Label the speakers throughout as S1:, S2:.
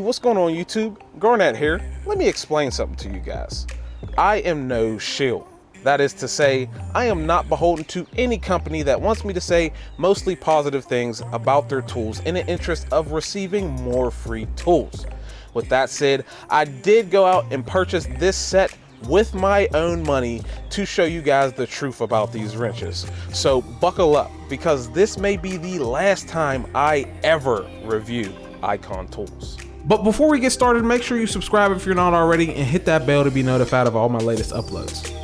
S1: what's going on YouTube? Garnett here. Let me explain something to you guys. I am no shill. That is to say, I am not beholden to any company that wants me to say mostly positive things about their tools in the interest of receiving more free tools. With that said, I did go out and purchase this set with my own money to show you guys the truth about these wrenches. So buckle up, because this may be the last time I ever review Icon tools. But before we get started, make sure you subscribe if you're not already and hit that bell to be notified of all my latest uploads.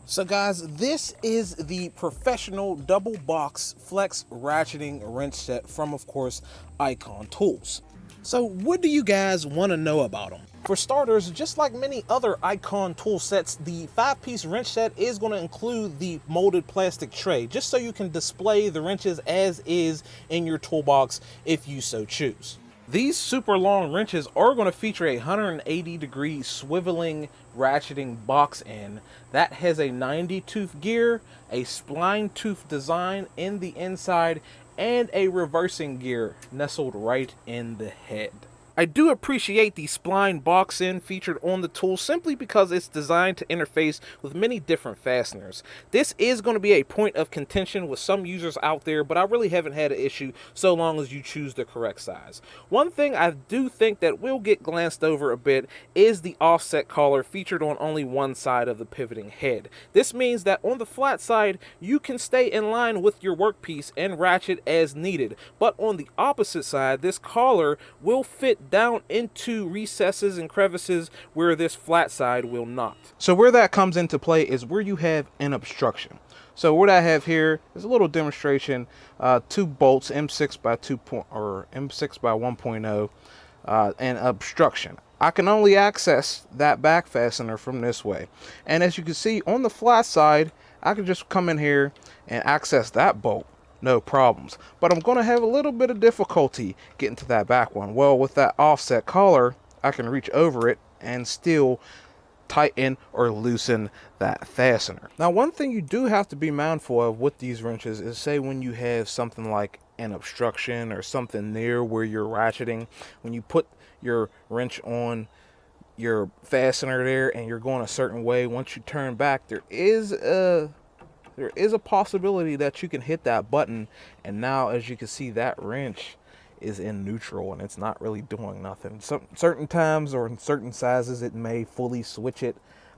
S1: So guys, this is the professional double box flex ratcheting wrench set from, of course, Icon Tools. So what do you guys want to know about them? For starters, just like many other Icon tool sets, the 5-piece wrench set is going to include the molded plastic tray, just so you can display the wrenches as is in your toolbox if you so choose. These super long wrenches are going to feature a 180-degree swiveling ratcheting box end that has a 90-tooth gear, a spline tooth design in the inside, and a reversing gear nestled right in the head. I do appreciate the spline box end featured on the tool simply because it's designed to interface with many different fasteners. This is going to be a point of contention with some users out there, but I really haven't had an issue so long as you choose the correct size. One thing I do think that will get glanced over a bit is the offset collar featured on only one side of the pivoting head. This means that on the flat side, you can stay in line with your workpiece and ratchet as needed, but on the opposite side, this collar will fit down into recesses and crevices where this flat side will not. So where that comes into play is where you have an obstruction. So what I have here is a little demonstration, 2 bolts, M6 by 2 or M6 by 1.0, and obstruction. I can only access that back fastener from this way. And as you can see on the flat side, I can just come in here and access that bolt. No problems, but I'm going to have a little bit of difficulty getting to that back one. Well, with that offset collar, I can reach over it and still tighten or loosen that fastener. Now, one thing you do have to be mindful of with these wrenches is, say when you have something like an obstruction or something near where you're ratcheting, when you put your wrench on your fastener there and you're going a certain way, once you turn back, there is a possibility that you can hit that button, and now as you can see, that wrench is in neutral and it's not really doing nothing. Certain times or in certain sizes it may fully switch it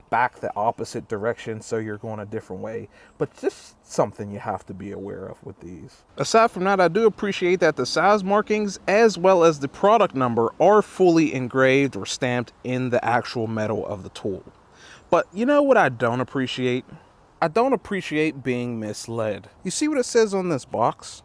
S1: back the opposite direction, so you're going a different way, but just something you have to be aware of with these. Aside from that, I do appreciate that the size markings as well as the product number are fully engraved or stamped in the actual metal of the tool. But you know what I don't appreciate? I don't appreciate being misled. You see what it says on this box?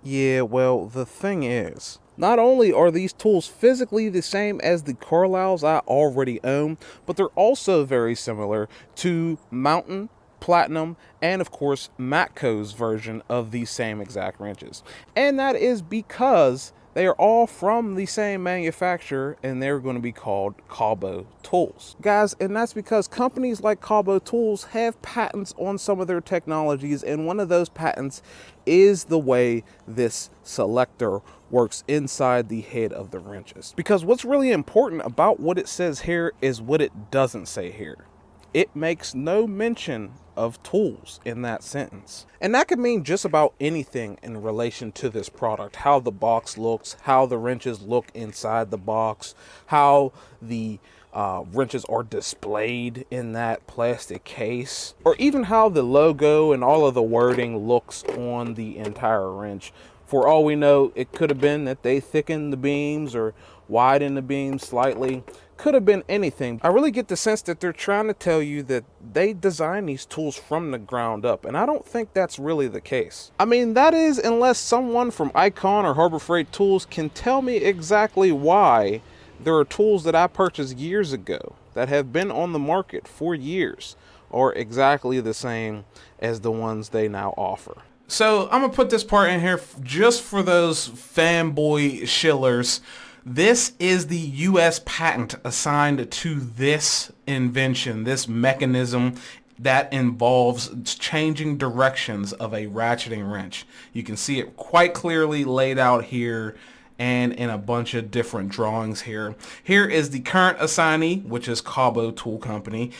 S1: Yeah, well, the thing is, not only are these tools physically the same as the Carlisles I already own, but they're also very similar to Mountain, Platinum, and of course Matco's version of these same exact wrenches. And that is because they are all from the same manufacturer, and they're going to be called Kabo tools. Guys, and that's because companies like Kabo tools have patents on some of their technologies, and one of those patents is the way this selector works inside the head of the wrenches. Because what's really important about what it says here is what it doesn't say here. It makes no mention of tools in that sentence. And that could mean just about anything in relation to this product. How the box looks, how the wrenches look inside the box, how the wrenches are displayed in that plastic case, or even how the logo and all of the wording looks on the entire wrench. For all we know, it could have been that they thickened the beams or widened the beams slightly. Could have been anything. I really get the sense that they're trying to tell you that they designed these tools from the ground up, and I don't think that's really the case. I mean, that is, unless someone from Icon or Harbor Freight Tools can tell me exactly why there are tools that I purchased years ago that have been on the market for years are exactly the same as the ones they now offer.
S2: So I'm gonna put this part in here just for those fanboy shillers. This is the U.S. patent assigned to this invention, this mechanism that involves changing directions of a ratcheting wrench. You can see it quite clearly laid out here and in a bunch of different drawings here. Here is the current assignee, which is Kabo Tool Company.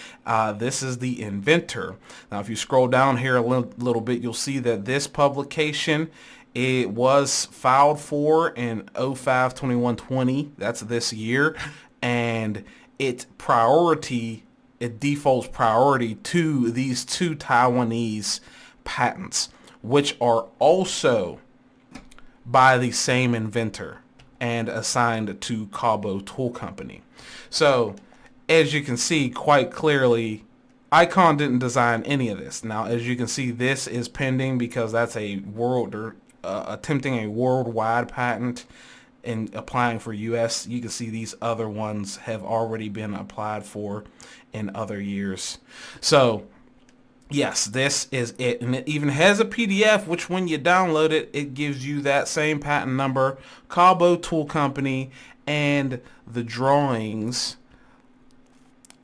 S2: This is the inventor. Now, if you scroll down here a little bit, you'll see that this publication, it was filed for in 05/21/20. That's this year, and it defaults priority to these two Taiwanese patents, which are also by the same inventor and assigned to Kabo Tool Company. So, as you can see quite clearly, Icon didn't design any of this. Now, as you can see, this is pending because that's a attempting a worldwide patent and applying for US. You can see these other ones have already been applied for in other years. So, yes, this is it. And it even has a PDF, which when you download it, it gives you that same patent number, Kabo Tool Company, and the drawings.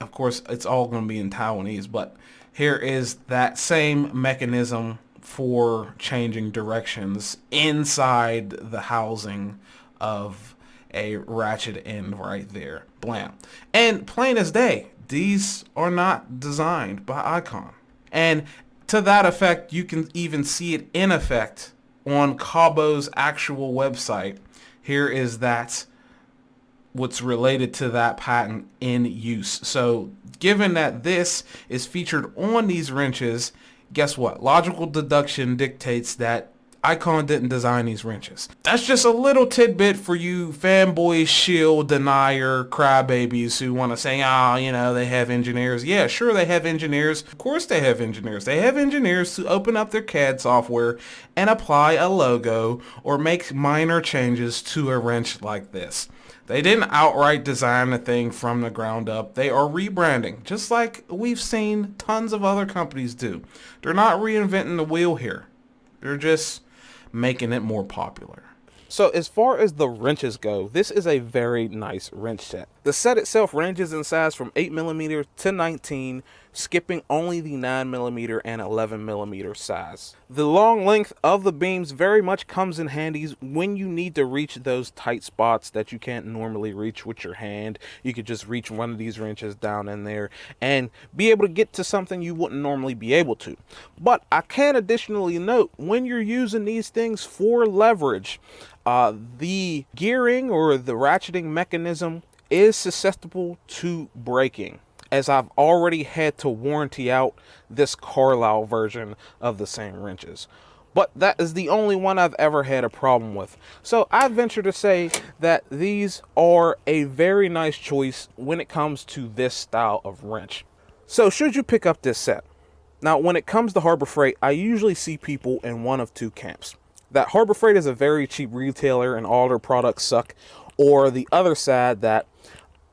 S2: Of course, it's all going to be in Taiwanese, but here is that same mechanism for changing directions inside the housing of a ratchet end right there. Blam. And plain as day, these are not designed by Icon. And to that effect, you can even see it in effect on Kabo's actual website. Here is that what's related to that patent in use. So given that this is featured on these wrenches, guess what? Logical deduction dictates that Icon didn't design these wrenches. That's just a little tidbit for you fanboy, shill, denier, crybabies who want to say, they have engineers. Yeah, sure, they have engineers. Of course they have engineers. They have engineers to open up their CAD software and apply a logo or make minor changes to a wrench like this. They didn't outright design the thing from the ground up. They are rebranding, just like we've seen tons of other companies do. They're not reinventing the wheel here. They're just making it more popular.
S1: So as far as the wrenches go, this is a very nice wrench set. The set itself ranges in size from 8mm to 19, skipping only the 9mm and 11mm size. The long length of the beams very much comes in handy when you need to reach those tight spots that you can't normally reach with your hand. You could just reach one of these wrenches down in there and be able to get to something you wouldn't normally be able to. But I can additionally note, when you're using these things for leverage, the gearing or the ratcheting mechanism is susceptible to breaking, as I've already had to warranty out this Carlisle version of the same wrenches. But that is the only one I've ever had a problem with. So I venture to say that these are a very nice choice when it comes to this style of wrench. So should you pick up this set? Now, when it comes to Harbor Freight, I usually see people in one of two camps. That Harbor Freight is a very cheap retailer and all their products suck, or the other side, that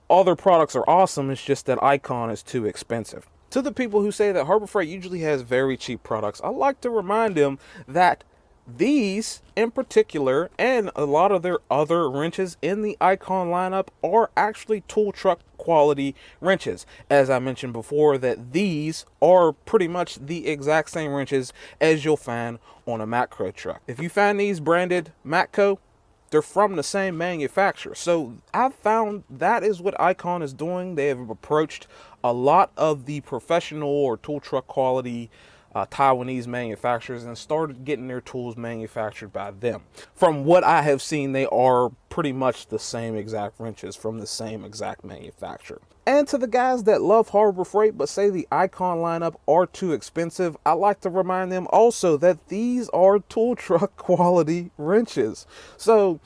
S1: all their products are awesome, it's just that Icon is too expensive. To the people who say that Harbor Freight usually has very cheap products, I like to remind them that these in particular, and a lot of their other wrenches in the Icon lineup, are actually tool truck quality wrenches. As I mentioned before, that these are pretty much the exact same wrenches as you'll find on a Matco truck. If you find these branded Matco, they're from the same manufacturer. So I've found that is what Icon is doing. They have approached a lot of the professional or tool truck quality Taiwanese manufacturers and started getting their tools manufactured by them. From what I have seen, they are pretty much the same exact wrenches from the same exact manufacturer. And to the guys that love Harbor Freight but say the Icon lineup are too expensive, I like to remind them also that these are tool truck quality wrenches. So,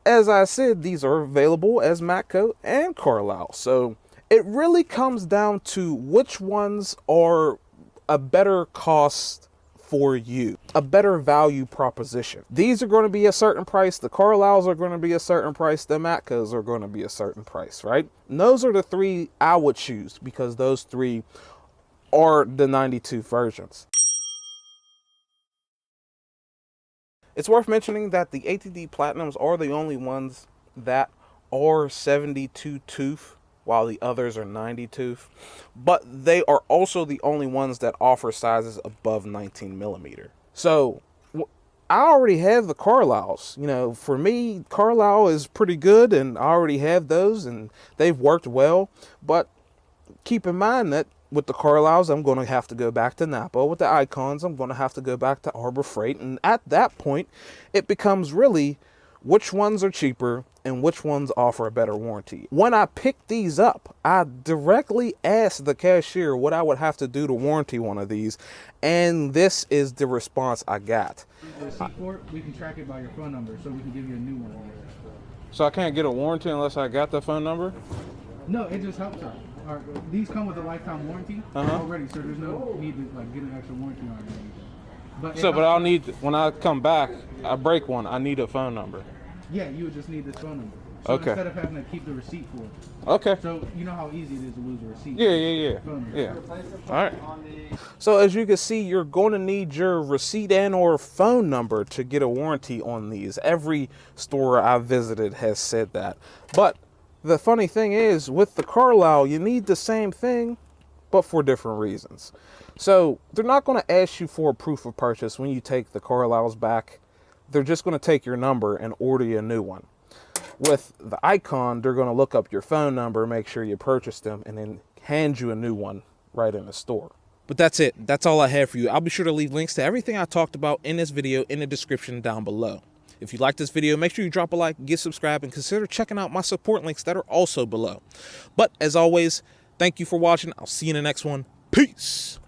S1: as I said, these are available as Matco and Carlisle. So, it really comes down to which ones are a better cost for you, a better value proposition. These are going to be a certain price, the Carlisles are going to be a certain price, the Matcos are going to be a certain price, right? And those are the three I would choose, because those three are the 92 versions. It's worth mentioning that the ATD Platinums are the only ones that are 72 tooth, while the others are 90 tooth. But they are also the only ones that offer sizes above 19 millimeter. So I already have the Carlisles. You know, for me, Carlisle is pretty good, and I already have those, and they've worked well. But keep in mind that with the Carlisles, I'm going to have to go back to Napa. With the Icons, I'm going to have to go back to Harbor Freight. And at that point, it becomes really which ones are cheaper and which ones offer a better warranty. When I picked these up, I directly asked the cashier what I would have to do to warranty one of these, and this is the response I got.
S3: The receipt for it, we can track it by your phone number, so we can give you a new one.
S1: So I can't get a warranty unless I got the phone number?
S3: No, it just helps us. These come with a lifetime warranty already, so there's no need to like get an extra warranty on it. But
S1: I'll need, when I come back, I break one, I need a phone number.
S3: Yeah, you would just need this phone number. So
S1: Okay.
S3: instead of having to keep the receipt for it.
S1: Okay.
S3: So you know how easy it is to lose a receipt.
S1: Yeah. All right. So as you can see, you're going to need your receipt and or phone number to get a warranty on these. Every store I visited has said that. But the funny thing is, with the Carlisle, you need the same thing, but for different reasons. So they're not going to ask you for a proof of purchase when you take the Carlisles back. They're just going to take your number and order you a new one. With the Icon, they're going to look up your phone number, make sure you purchased them, and then hand you a new one right in the store. But that's it. That's all I have for you. I'll be sure to leave links to everything I talked about in this video in the description down below. If you like this video, make sure you drop a like, get subscribed, and consider checking out my support links that are also below. But as always, thank you for watching. I'll see you in the next one. Peace.